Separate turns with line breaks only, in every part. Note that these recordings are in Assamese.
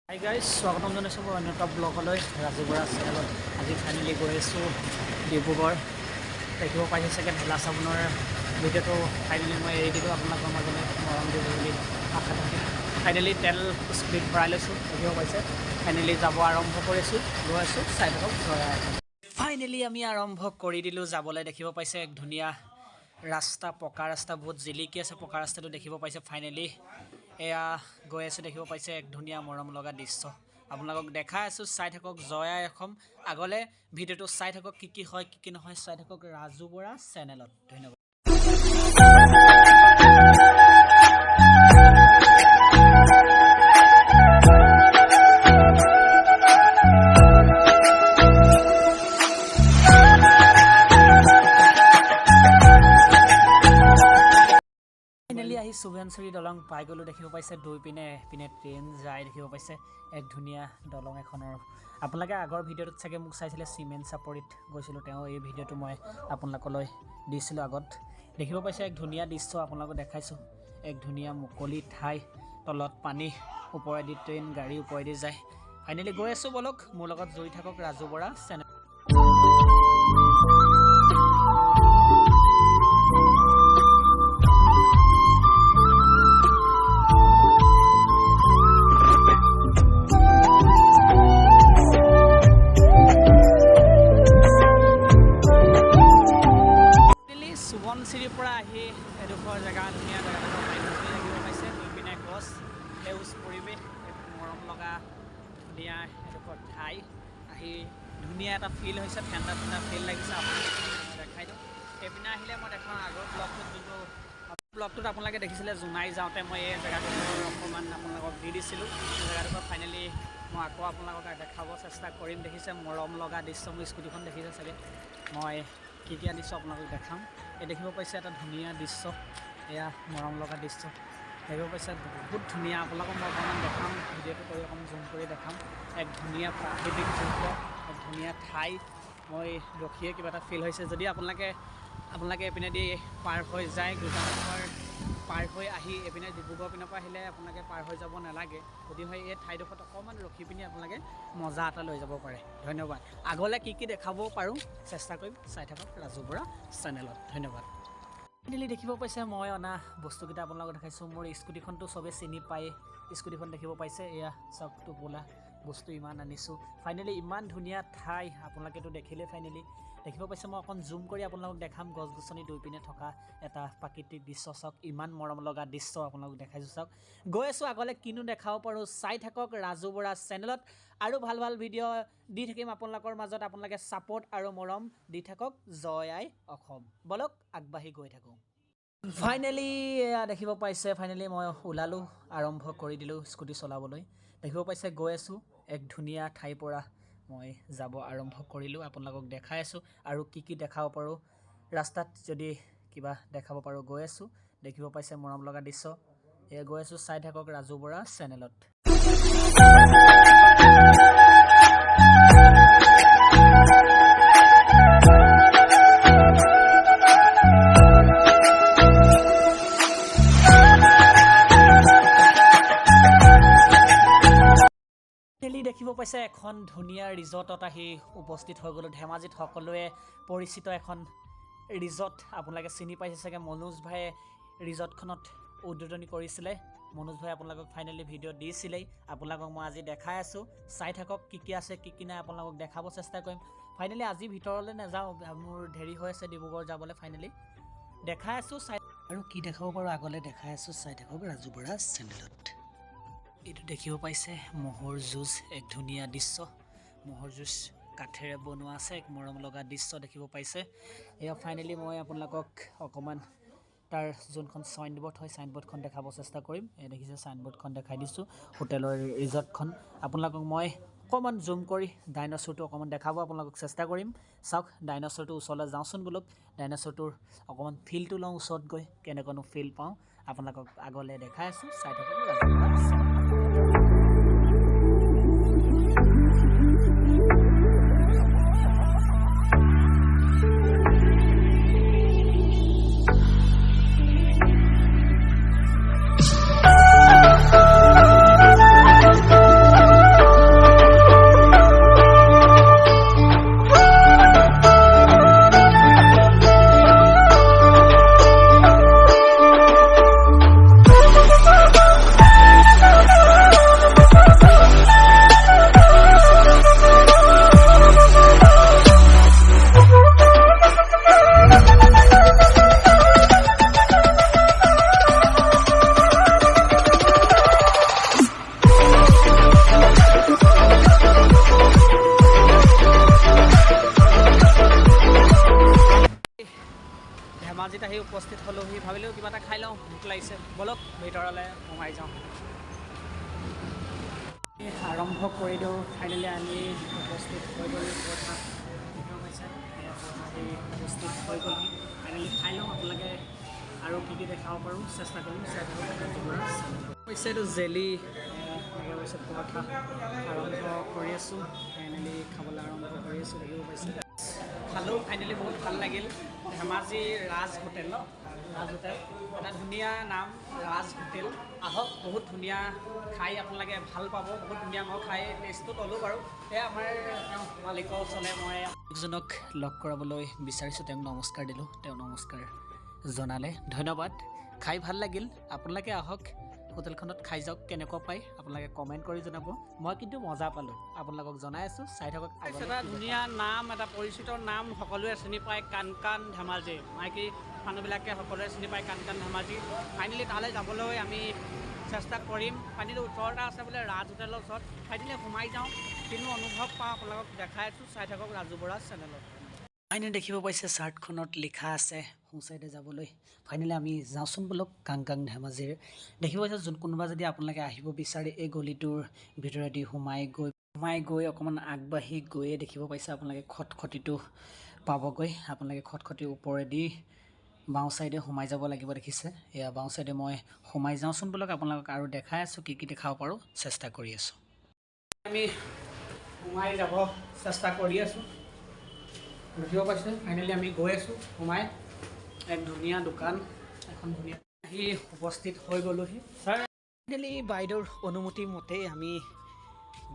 Hi guys, স্বাগতম জনাইছো মোৰ অন্য এটা ব্লগলৈ ৰাজুবৰা চেনেলত। আজি ফাইনেলি গৈ আছোঁ ডিব্ৰুগড়। দেখিব পাইছে চাগে ঢেলা চাবোনৰ ভিডিঅ'টো ফাইনেলি মই এৰি দিলোঁ আপোনালোকৰ মাজলৈ মৰম দিব বুলি আশা থাকে। ফাইনেলি তেল স্প্লিট ভৰাই লৈছোঁ, দেখিব পাইছে। ফাইনেলি যাব আৰম্ভ কৰিছোঁ, গৈ আছোঁ চাই থাকক। ফাইনেলি আমি আৰম্ভ কৰি দিলোঁ যাবলৈ। দেখিব পাইছে এক ধুনীয়া ৰাস্তা, পকা ৰাস্তা, বহুত জিলিকি আছে পকা ৰাস্তাটো দেখিব পাইছে। ফাইনেলি এয়া গৈ আছোঁ, দেখিব পাইছে এক ধুনীয়া মৰম লগা দৃশ্য আপোনালোকক দেখাই আছোঁ। চাই থাকক জয় আই অসম। আগলৈ ভিডিঅ'টো চাই থাকক, কি হয় কি নহয় চাই থাকক ৰাজুবৰা চেনেলত। ধন্যবাদ। ফাইনেলি আহি সুবেনচুৰী দলং পাই গ'লোঁ। দেখিব পাইছে দুই পিনে এপিনে ট্ৰেইন যায়, দেখিব পাইছে এক ধুনীয়া দলং এখনৰ। আপোনালোকে আগৰ ভিডিঅ'টোত চাগে মোক চাইছিলে চিমেণ্ট চাপৰিত গৈছিলোঁ, তেওঁ এই ভিডিঅ'টো মই আপোনালোকলৈ দিছিলোঁ আগত। দেখিব পাইছে এক ধুনীয়া দৃশ্য আপোনালোকক দেখাইছোঁ। এক ধুনীয়া মুকলি ঠাই, তলত পানী, ওপৰেদি ট্ৰেইন গাড়ী ওপৰেদি যায়। ফাইনেলি গৈ আছোঁ, বলক মোৰ লগত জড়ি থাকক ৰাজুবৰা চেনেল। চিৰিৰ পৰা আহি এডোখৰ জেগা, ধুনীয়া জেগাডোখৰ দেখিব পাইছে। দুইপিনে গছ, সেউজ পৰিৱেশ, মৰম লগা ধুনীয়া এডোখৰ ঠাই। আহি ধুনীয়া এটা ফিল হৈছে, ঠাণ্ডা ঠাণ্ডা ফিল লাগিছে। আপোনালোকে দেখাই দিওঁ। সেইপিনে আহিলে মই দেখাওঁ আগৰ ব্লগটোত আপোনালোকে দেখিছিলে জোনাই যাওঁতে মই এই জেগাডোখৰ অকণমান আপোনালোকক দি দিছিলোঁ। জেগাডোখৰ ফাইনেলি মই আকৌ আপোনালোকক দেখাব চেষ্টা কৰিম। দেখিছে মৰম লগা দৃশ্য, মোৰ স্কুটিখন দেখিছে চাগে। মই কি দৃশ্য আপোনালোকক দেখাম। এই দেখিব পাইছে এটা ধুনীয়া দৃশ্য, এয়া মৰম লগা দৃশ্য দেখিব পাইছে, বহুত ধুনীয়া। আপোনালোকক মই অকণমান দেখাম, ভিডিঅ'টো কৰি অকণমান জুম কৰি দেখাম। এক ধুনীয়া প্ৰাকৃতিক দৃশ্য, এক ধুনীয়া ঠাই। মই ৰখিয়ে কিবা এটা ফিল হৈছে। যদি আপোনালোকে এইপিনেদি পাৰ হৈ যায়, গুজৰাটৰ পাৰ হৈ আহি এইপিনে ডিব্ৰুগড় পিনৰ পৰা আহিলে আপোনালোকে পাৰ হৈ যাব নালাগে। যদি হয় এই ঠাইডোখৰত অকণমান ৰখি পিনি আপোনালোকে মজা এটা লৈ যাব পাৰে। ধন্যবাদ। আগলৈ কি দেখাব পাৰোঁ চেষ্টা কৰিম, চাই থাকক ৰাজুবৰা চেনেলত। ধন্যবাদ। ফাইনেলি দেখিব পাইছে মই অনা বস্তুকেইটা আপোনালোকক দেখাইছোঁ। মোৰ স্কুটিখনটো চবেই চিনি পায়, স্কুটিখন দেখিব পাইছে। এয়া চব টোপোলা বস্তু ইমান আনিছোঁ। ফাইনেলি ইমান ধুনীয়া ঠাই আপোনালোকেতো দেখিলে। ফাইনেলি দেখিব পাইছে, মই অকণ জুম কৰি আপোনালোকক দেখাম। গছ গছনি দুইপিনে থকা এটা প্ৰাকৃতিক দৃশ্য চাওক, ইমান মৰম লগা দৃশ্য আপোনালোকক দেখাইছোঁ। চাওক গৈ আছোঁ আগলৈ, কিনো দেখাব পাৰোঁ চাই থাকক ৰাজুবৰা চেনেলত। আৰু ভাল ভাল ভিডিঅ' দি থাকিম আপোনালোকৰ মাজত। আপোনালোকে ছাপোৰ্ট আৰু মৰম দি থাকক। জয় আই অসম। বলক আগবাঢ়ি গৈ থাকোঁ। ফাইনেলি এয়া দেখিব পাইছে, ফাইনেলি মই ওলালোঁ, আৰম্ভ কৰি দিলোঁ স্কুটি চলাবলৈ। দেখিব পাইছে গৈ আছোঁ, এক ধুনীয়া ঠাইৰ পৰা মই যাব আৰম্ভ কৰিলোঁ। আপোনালোকক দেখাই আছোঁ আৰু কি দেখাব পাৰোঁ ৰাস্তাত, যদি কিবা দেখাব পাৰোঁ। গৈ আছোঁ, দেখিব পাইছে মৰম লগা দৃশ্য। এয়া গৈ আছোঁ, চাই থাকক ৰাজুবৰা চেনেলত। দেখিব পাইছে এখন ধুনীয়া ৰিজৰ্টত আহি উপস্থিত হৈ গ'লোঁ। ধেমাজিত সকলোৱে পৰিচিত এখন ৰিজৰ্ট, আপোনালোকে চিনি পাইছে চাগে। মনোজ ভাইয়ে ৰিজৰ্টখনত উদ্বোধনী কৰিছিলে। মনোজ ভাই আপোনালোকক ফাইনেলি ভিডিঅ' দিছিলেই। আপোনালোকক মই আজি দেখাই আছোঁ, চাই থাকক। কি আছে কি নাই আপোনালোকক দেখাব চেষ্টা কৰিম। ফাইনেলি আজি ভিতৰলৈ নাযাওঁ, মোৰ দেৰি হৈ আছে ডিব্ৰুগড় যাবলৈ। ফাইনেলি দেখাই আছোঁ, চাই আৰু কি দেখাব পাৰোঁ আগলৈ দেখাই আছোঁ, চাই থাকক ৰাজুবৰা চেনেলত। এইটো দেখিব পাইছে ম'হৰ যুঁজ, এক ধুনীয়া দৃশ্য। ম'হৰ যুঁজ কাঠেৰে বনোৱা আছে, এক মৰম লগা দৃশ্য দেখিব পাইছে। এয়া ফাইনেলি মই আপোনালোকক অকণমান তাৰ যোনখন চাইনবোৰ্ড হয়, চাইনবোৰ্ডখন দেখাব চেষ্টা কৰিম। এই দেখিছে চাইনবোৰ্ডখন দেখাই দিছোঁ, হোটেলৰ ৰিজৰ্টখন। আপোনালোকক মই অকণমান জুম কৰি ডাইন'ছৰটো অকণমান দেখাব আপোনালোকক চেষ্টা কৰিম। চাওক ডাইন'ছৰটোৰ ওচৰলৈ যাওঁচোন বোলক। ডাইন'ছৰটোৰ অকণমান ফিলটো লওঁ ওচৰত গৈ, কেনেকুৱানো ফিল পাওঁ আপোনালোকক আগলৈ দেখাই আছোঁ, চাই থাকক ৰাজুবৰা চেনেল। ধেমাজিত আহি উপস্থিত হ'লোহি ভাবিলোঁ কিবা এটা খাই লওঁ ভোক লাগিছে ব'লক ভিতৰলৈ সোমাই যাওঁ আৰম্ভ কৰি দিওঁ ফাইনেলি আমি উপস্থিত হৈ গ'লোঁ পৰঠা পাইছে উপস্থিত হৈ গ'লহি ফাইনেলি খাই লওঁ আপোনালোকে আৰু কি দেখাব পাৰোঁ চেষ্টা কৰিম হৈছে এইটো জেলি হৈছে পৰঠা আৰম্ভ কৰি আছোঁ ফাইনেলি খাবলৈ আৰম্ভ কৰি আছোঁ দেখিব পাইছে খালোঁ ফাইনেলি বহুত ভাল লাগিল ধেমাজি ৰাজ হোটেল ন ৰাজ হোটেল এটা ধুনীয়া নাম ৰাজ হোটেল আহক বহুত ধুনীয়া খাই আপোনালোকে ভাল পাব বহুত ধুনীয়া মই খাই টেষ্টটো ল'লোঁ বাৰু এয়া আমাৰ তেওঁ মালিকৰ ওচৰলৈ মই একজনক লগ কৰাবলৈ বিচাৰিছোঁ তেওঁক নমস্কাৰ দিলোঁ তেওঁ নমস্কাৰ জনালে ধন্যবাদ খাই ভাল লাগিল আপোনালোকে আহক হোটেলখনত খাই যাওক কেনেকুৱা পায় আপোনালোকে কমেণ্ট কৰি জনাব মই কিন্তু মজা পালোঁ আপোনালোকক জনাই আছোঁ চাই থাকক এটা ধুনীয়া নাম এটা পৰিচিত নাম সকলোৱে চিনি পায় কাণ ধেমাজি মাইকী মানুহবিলাকে সকলোৱে চিনি পায় কাণ ধেমাজি ফাইনেলি তালৈ যাবলৈ আমি চেষ্টা কৰিম ফাইনেলি ওচৰতে আছে বোলে ৰাজ হোটেলৰ ওচৰত ফাইনেলি সোমাই যাওঁ কিন্তু অনুভৱ পাওঁ আপোনালোকক দেখাই আছোঁ চাই থাকক ৰাজু বৰা চেনেলত ফাইনেলি দেখিব পাইছে চাৰ্টখনত লিখা আছে সোঁ চাইডে যাবলৈ ফাইনেলি আমি যাওঁচোন বোলক কাং ধেমাজিৰ দেখিব পাইছে যোন কোনোবা যদি আপোনালোকে আহিব বিচাৰে এই গলিটোৰ ভিতৰেদি সোমাই গৈ অকণমান আগবাঢ়ি গৈয়ে দেখিব পাইছে আপোনালোকে খটখটিটো পাবগৈ আপোনালোকে খটখটিৰ ওপৰেদি বাওঁ চাইডে সোমাই যাব লাগিব দেখিছে এয়া বাওঁ চাইডে মই সোমাই যাওঁচোন বোলক আপোনালোকক আৰু দেখাই আছোঁ কি দেখাব পাৰোঁ চেষ্টা কৰি আছোঁ আমি সোমাই যাব চেষ্টা কৰি আছোঁ দেখিব পাইছে ফাইনেলি আমি গৈ আছোঁ সোমাই এক ধুনীয়া দোকান এখন ধুনীয়া আহি উপস্থিত হৈ গ'লোহি ফাইনেলি বাইদেউৰ অনুমতি মতেই আমি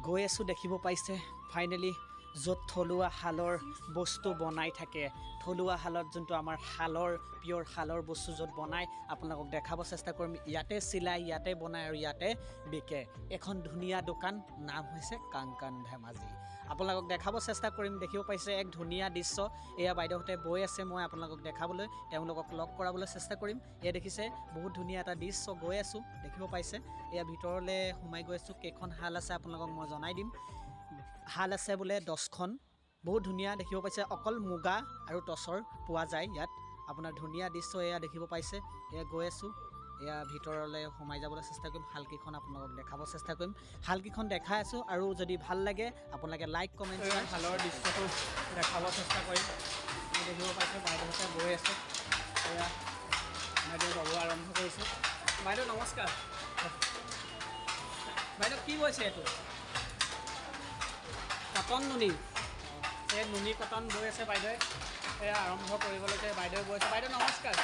গৈ আছোঁ দেখিব পাইছে ফাইনেলি য'ত থলুৱা শালৰ বস্তু বনাই থাকে থলুৱা শালত যোনটো আমাৰ শালৰ পিয়'ৰ শালৰ বস্তু য'ত বনাই আপোনালোকক দেখাব চেষ্টা কৰিম ইয়াতে চিলাই ইয়াতে বনাই আৰু ইয়াতে বিকে এখন ধুনীয়া দোকান নাম হৈছে কাং ধেমাজি আপোনালোকক দেখাব চেষ্টা কৰিম দেখিব পাইছে এক ধুনীয়া দৃশ্য এয়া বাইদেউহঁতে বৈ আছে মই আপোনালোকক দেখাবলৈ তেওঁলোকক লগ কৰাবলৈ চেষ্টা কৰিম এয়া দেখিছে বহুত ধুনীয়া এটা দৃশ্য গৈ আছোঁ দেখিব পাইছে এয়া ভিতৰলৈ সোমাই গৈ আছোঁ কেইখন শাল আছে আপোনালোকক মই জনাই দিম শাল আছে বোলে 10খন বহুত ধুনীয়া দেখিব পাইছে অকল মুগা আৰু টচৰ পোৱা যায় ইয়াত আপোনাৰ ধুনীয়া দৃশ্য এয়া দেখিব পাইছে এয়া গৈ আছোঁ এয়া ভিতৰলৈ সোমাই যাবলৈ চেষ্টা কৰিম শালকেইখন আপোনালোকক দেখাব চেষ্টা কৰিম শালকেইখন দেখাই আছোঁ আৰু যদি ভাল লাগে আপোনালোকে লাইক কমেণ্ট শালৰ দৃশ্যটো দেখাব চেষ্টা কৰিম দেখিব পাইছে বাইদেউহঁতে গৈ আছে এয়া বাইদেউ যাব আৰম্ভ কৰিছে বাইদেউ নমস্কাৰ বাইদেউ কি কৈছে এইটো কটন নুনি এই নুনি কটন বৈ আছে বাইদেৱে এয়া আৰম্ভ কৰিবলৈ বাইদেৱে বৈ আছে বাইদেউ নমস্কাৰ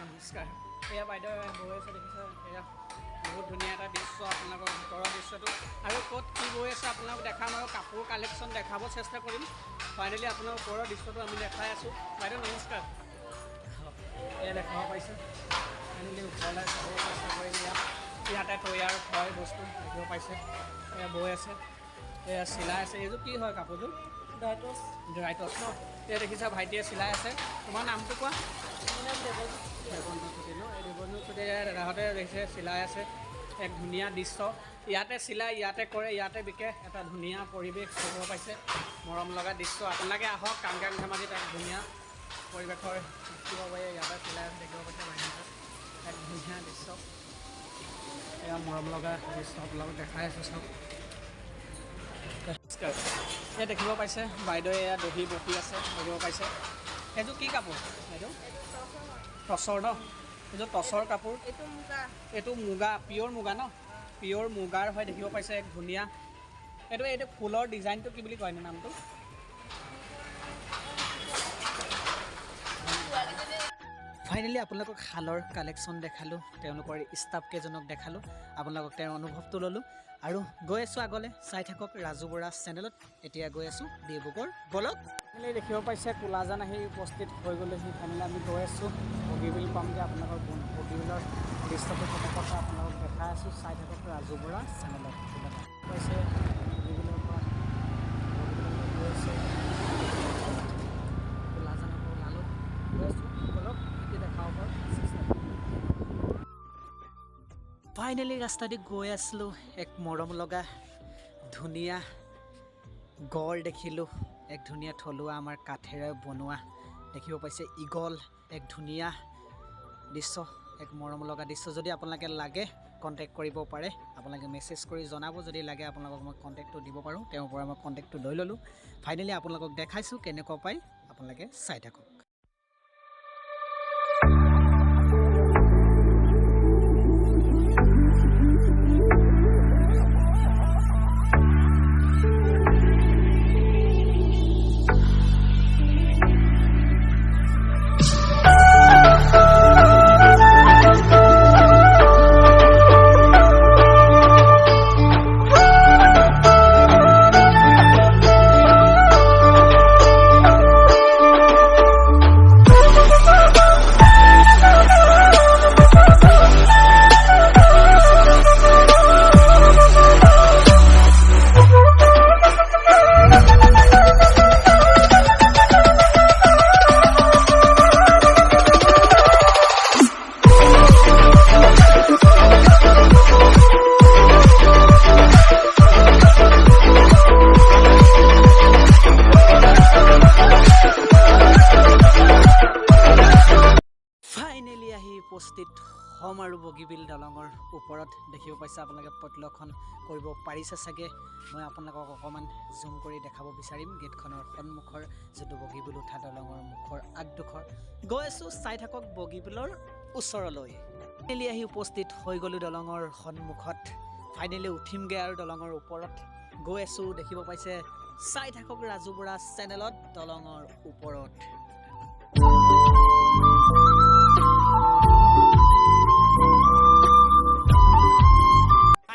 নমস্কাৰ এয়া বাইদেৱে বৈ আছে দেখিছে এয়া বহুত ধুনীয়া এটা দৃশ্য আপোনালোকৰ ভিতৰৰ দৃশ্যটো আৰু ক'ত কি বৈ আছে আপোনালোকক দেখাম আৰু কাপোৰ কালেকশ্যন দেখাব চেষ্টা কৰিম ফাইনেলি আপোনাৰ ওপৰৰ দৃশ্যটো আমি দেখাই আছোঁ বাইদেউ নমস্কাৰ এয়া দেখাব পাইছে ফাইনেলি ওপৰলৈ চাব চেষ্টা কৰিম ইয়াতে তৈয়াৰ হয় বস্তু দেখিব পাইছে এয়া বৈ আছে এয়া চিলাই আছে এইযোৰ কি হয় কাপোৰযোৰ ড্ৰাইটছ ন এয়া দেখিছা ভাইটিয়ে চিলাই আছে তোমাৰ নামটো কোৱা দেৱন্ত চুটি ন এই দেৱন্ত চুটি দাদাহঁতে দেখিছে চিলাই আছে এক ধুনীয়া দৃশ্য ইয়াতে চিলাই ইয়াতে কৰে ইয়াতে বিকে এটা ধুনীয়া পৰিৱেশ দেখিব পাইছে মৰম লগা দৃশ্য আপোনালোকে আহক কাং ধেমাজিত এক ধুনীয়া পৰিৱেশৰ দেখিব পাৰি ইয়াতে চিলাই আছে দেখিব পাইছে বাইদেউহঁতে এক ধুনীয়া দৃশ্য এয়া মৰম লগা দৃশ্য আপোনালোকক দেখাই আছোঁ চাওক এয়া দেখিব পাইছে বাইদেৱে এয়া দহি বটি আছে দেখিব পাইছে সেইযোৰ কি কাপোৰ বাইদেউ টচৰ ন এইযোৰ টচৰ কাপোৰ এইটো মুগা পিয়'ৰ মুগা ন পিয়'ৰ মুগাৰ হয় দেখিব পাইছে এক ধুনীয়া এইটো ফুলৰ ডিজাইনটো কি বুলি কয়নো নামটো ফাইনেলি আপোনালোকক শালৰ কালেকশ্যন দেখালোঁ তেওঁলোকৰ ষ্টাফকেইজনক দেখালোঁ আপোনালোকক তেওঁৰ অনুভৱটো ল'লোঁ আৰু গৈ আছোঁ আগলৈ চাই থাকক ৰাজু বৰা চেনেলত এতিয়া গৈ আছোঁ ডিব্ৰুগড় বলক ফাইনেলি দেখিব পাইছে কোলাজান আহি উপস্থিত হৈ গ'লেহি ফাইনেলি আমি গৈ আছোঁ বগীবিল পামগৈ আপোনালোকৰ বগীবিলৰ দৃশ্যটো কথা আপোনালোকক দেখাই আছোঁ চাই থাকক ৰাজু বৰা চেনেলত পাইছে বগীবিলৰ পৰা গৈ আছে কোলাজান আকৌ ওলালোঁ গৈ আছোঁ বলক কি দেখাব পাৰোঁ ফাইনেলি ৰাস্তাদি গৈ আছিলোঁ এক মৰম লগা ধুনীয়া গড় দেখিলোঁ এক ধুনীয়া থলুৱা আমাৰ কাঠেৰে বনোৱা দেখিব পাইছে ইগল এক ধুনীয়া দৃশ্য এক মৰম লগা দৃশ্য যদি আপোনালোকে লাগে কণ্টেক্ট কৰিব পাৰে আপোনালোকে মেছেজ কৰি জনাব যদি লাগে আপোনালোকক মই কণ্টেক্টটো দিব পাৰোঁ তেওঁৰ পৰা মই কণ্টেক্টটো লৈ ল'লোঁ ফাইনেলি আপোনালোকক দেখাইছোঁ কেনেকুৱা পায় আপোনালোকে চাই থাকক উপস্থিত হম আৰু বগীবিল দলঙৰ ওপৰত দেখিব পাইছে আপোনালোকে পৰিলক্ষণ কৰিব পাৰিছে চাগে মই আপোনালোকক অকণমান জুম কৰি দেখাব বিচাৰিম গেটখনৰ সন্মুখৰ যিটো বগীবিল উঠা দলঙৰ মুখৰ আগডোখৰ গৈ আছোঁ চাই থাকক বগীবিলৰ ওচৰলৈ ফাইনেলি আহি উপস্থিত হৈ গ'লোঁ দলঙৰ সন্মুখত ফাইনেলি উঠিমগৈ আৰু দলঙৰ ওপৰত গৈ আছোঁ দেখিব পাইছে চাই থাকক ৰাজু বৰা চেনেলত দলঙৰ ওপৰত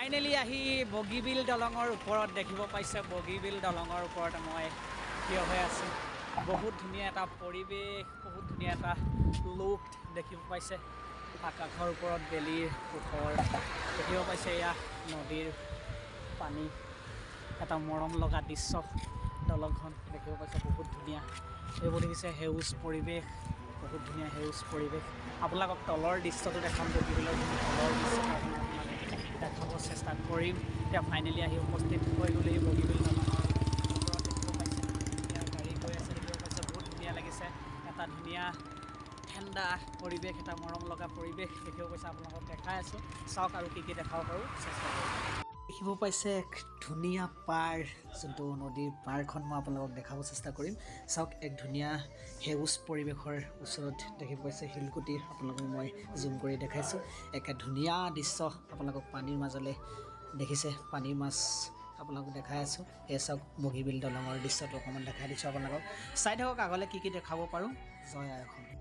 ফাইনেলি আহি বগীবিল দলঙৰ ওপৰত দেখিব পাইছে বগীবিল দলঙৰ ওপৰত মই থিয় হৈ আছোঁ বহুত ধুনীয়া এটা পৰিৱেশ বহুত ধুনীয়া এটা লুক দেখিব পাইছে আকাশৰ ওপৰত বেলিৰ পোহৰ দেখিব পাইছে এয়া নদীৰ পানী এটা মৰম লগা দৃশ্য দলংখন দেখিব পাইছে বহুত ধুনীয়া এইবোৰ দেখিছে সেউজ পৰিৱেশ বহুত ধুনীয়া সেউজ পৰিৱেশ আপোনালোকক তলৰ দৃশ্যটো দেখাম বগীবিলৰ তলৰ দৃশ্যটো দেখাব চেষ্টা কৰিম এতিয়া ফাইনেলি আহি উপস্থিত হৈ গ'লেই বগীবিল দলঙৰ ওপৰত দেখিব পাইছে এতিয়া গাড়ী গৈ আছে দেখিব পাইছে বহুত ধুনীয়া লাগিছে এটা ধুনীয়া ঠাণ্ডা পৰিৱেশ এটা মৰম লগা পৰিৱেশ দেখিব পাইছে আপোনালোকক দেখাই আছোঁ চাওক আৰু কি দেখাব পাৰোঁ চেষ্টা কৰিম দেখিব পাইছে এক ধুনীয়া পাৰ যোনটো নদীৰ পাৰখন মই আপোনালোকক দেখাব চেষ্টা কৰিম চাওক এক ধুনীয়া সেউজ পৰিৱেশৰ ওচৰত দেখিব পাইছে শিলগুটি আপোনালোকক মই জুম কৰি দেখাইছোঁ এক ধুনীয়া দৃশ্য আপোনালোকক পানীৰ মাজলৈ দেখিছে পানীৰ মাছ আপোনালোকক দেখাই আছোঁ এই চাওক বগীবিল দলঙৰ দৃশ্যটো অকণমান দেখাই দিছোঁ আপোনালোকক চাই থাকক আগলৈ কি দেখাব পাৰোঁ জয় আইখন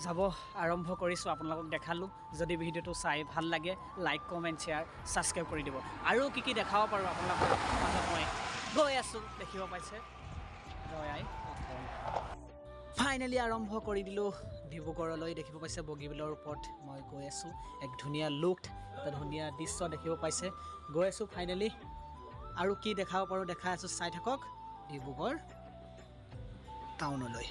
যাব আৰম্ভ কৰিছোঁ আপোনালোকক দেখালোঁ যদি ভিডিঅ'টো চাই ভাল লাগে লাইক কমেণ্ট শ্বেয়াৰ ছাবস্ক্ৰাইব কৰি দিব আৰু কি দেখাব পাৰোঁ আপোনালোকক মাজত মই গৈ আছোঁ দেখিব পাইছে জয় আই ফাইনেলি আৰম্ভ কৰি দিলোঁ ডিব্ৰুগড়লৈ দেখিব পাইছে বগীবিলৰ ওপৰত মই গৈ আছোঁ এক ধুনীয়া লুক এটা ধুনীয়া দৃশ্য দেখিব পাইছে গৈ আছোঁ ফাইনেলি আৰু কি দেখাব পাৰোঁ দেখাই আছোঁ চাই থাকক ডিব্ৰুগড় টাউনলৈ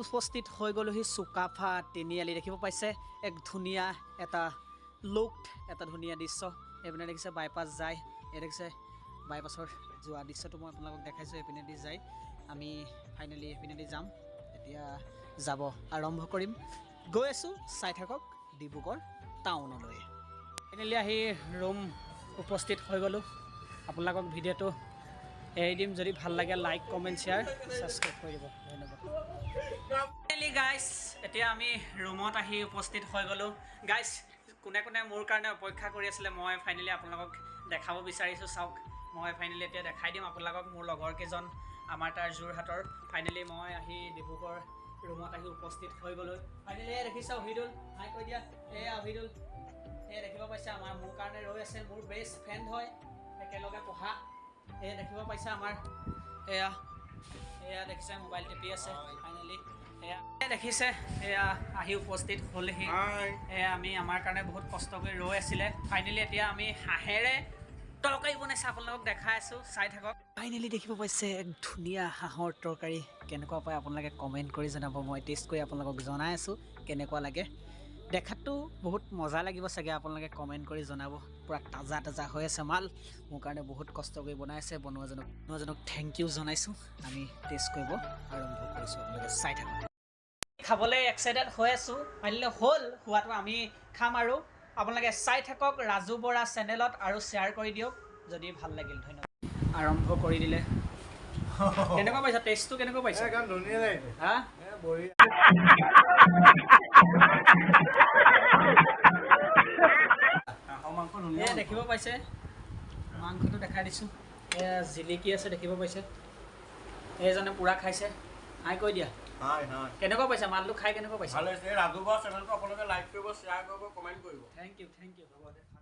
উপস্থিত হৈ গ'লোহি চুকাফা তিনিআলি দেখিব পাইছে এক ধুনীয়া এটা লুক এটা ধুনীয়া দৃশ্য এইপিনে দেখিছে বাইপাছ যায় এই দেখিছে বাইপাছৰ যোৱা দৃশ্যটো মই আপোনালোকক দেখাইছোঁ এইপিনেদি যাই আমি ফাইনেলি এইপিনেদি যাম এতিয়া যাব আৰম্ভ কৰিম গৈ আছোঁ চাই থাকক ডিব্ৰুগড় টাউনলৈ ফাইনেলি আহি ৰুম উপস্থিত হৈ গ'লোঁ আপোনালোকক ভিডিঅ'টো এৰি দিম যদি ভাল লাগে লাইক কমেণ্ট শ্বেয়াৰ ছাবস্ক্ৰাইব কৰি দিব ধন্যবাদ ফাইনেলি গাইজ এতিয়া আমি ৰুমত আহি উপস্থিত হৈ গ'লোঁ গাইজ কোনে কোনে মোৰ কাৰণে অপেক্ষা কৰি আছিলে মই ফাইনেলি আপোনালোকক দেখাব বিচাৰিছোঁ চাওক মই ফাইনেলি এতিয়া দেখাই দিম আপোনালোকক মোৰ লগৰ কেইজন আমাৰ তাৰ যোৰহাটৰ ফাইনেলি মই আহি ডিব্ৰুগড় ৰুমত আহি উপস্থিত হৈ গ'লোঁ ফাইনেলি দেখিছা অহিদুল হাই কৈ দিয়া অহিদুল দেখিব পাইছে আমাৰ মোৰ কাৰণে ৰৈ আছে মোৰ বেষ্ট ফ্ৰেণ্ড হয় একেলগে পঢ়া দেখিব পাইছে আমাৰ এয়া দেখিছে মোবাইল টিপি আছে ফাইনেলি দেখিছে এয়া আহি উপস্থিত হ'লহি আমি আমাৰ কাৰণে বহুত কষ্ট কৰি ৰৈ আছিলে ফাইনেলি এতিয়া আমি হাঁহেৰে তৰকাৰী বনাইছে আপোনালোকক দেখাই আছোঁ চাই থাকক ফাইনেলি দেখিব পাইছে এক ধুনীয়া হাঁহৰ তৰকাৰী কেনেকুৱা পায় আপোনালোকে কমেণ্ট কৰি জনাব মই টেষ্ট কৰি আপোনালোকক জনাই আছোঁ কেনেকুৱা লাগে দেখাতটো বহুত মজা লাগিব চাগে আপোনালোকে কমেণ্ট কৰি জনাব পুৰা তাজা তাজা হৈ আছে মাল মোৰ কাৰণে বহুত কষ্ট কৰি বনাই আছে বনোৱাজনক থেংক ইউ জনাইছোঁ আমি টেষ্ট কৰিব আৰম্ভ কৰিছোঁ আপোনালোকে চাই থাকক খাবলৈ এক্সাইটেড হৈ আছোঁ পাৰিলে হ'ল খোৱাটো আমি খাম আৰু আপোনালোকে চাই থাকক ৰাজু বৰা চেনেলত আৰু শ্বেয়াৰ কৰি দিয়ক যদি ভাল লাগিল ধন্যবাদ আৰম্ভ কৰি দিলে কেনেকুৱা পাইছা টেষ্টটো কেনেকুৱা পাইছা ধুনীয়া লাগিছে হা দেখিব পাইছে মাংসটো দেখাই দিছোঁ জিলিকি আছে দেখিব পাইছে এইজনে পুৰা খাইছে হাই কৈ দিয়া কেনেকুৱা পাইছা মালটো খাই কেনেকুৱা পাইছা
ৰাজু বৰা চেনেলটো আপোনালোকে লাইক কৰিব শ্বেয়াৰ কৰিব কমেণ্ট কৰিব
থেংক ইউ হ'ব দে